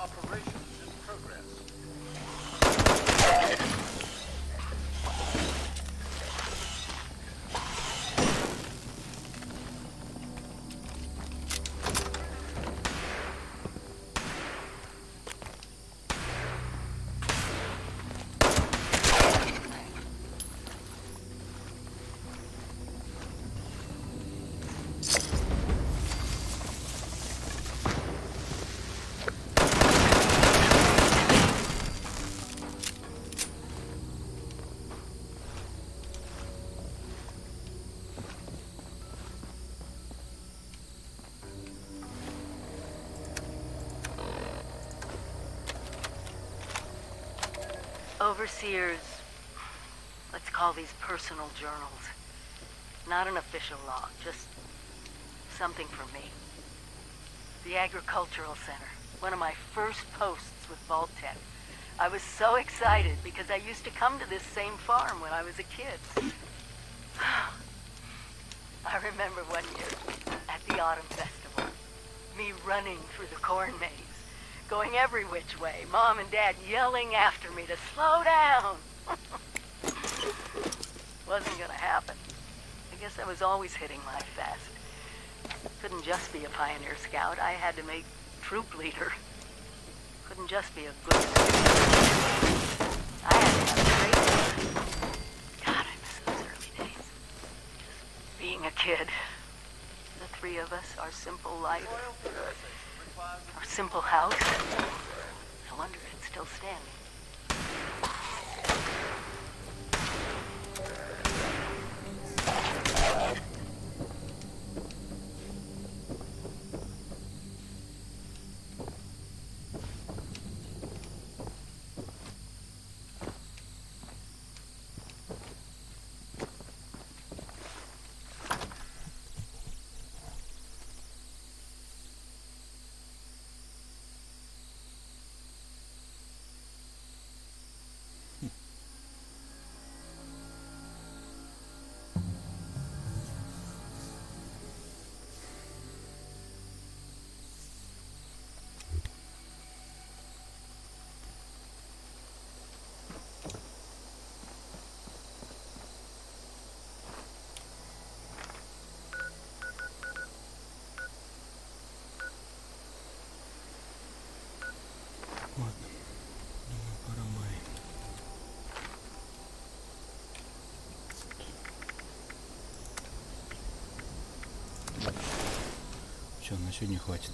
operations in progress. Overseers, let's call these personal journals. Not an official log, just something for me. The Agricultural Center, one of my first posts with Vault Tech. I was so excited because I used to come to this same farm when I was a kid. I remember one year at the Autumn Festival, me running through the corn maze, going every which way, Mom and Dad yelling after me to slow down. Wasn't gonna happen. I guess I was always hitting life fast. Couldn't just be a pioneer scout. I had to make troop leader. Couldn't just be a good student. I had to have great work. God, I miss those early days. Just being a kid. The three of us, our simple life. Our simple house. No wonder it's still standing. Все, на сегодня хватит.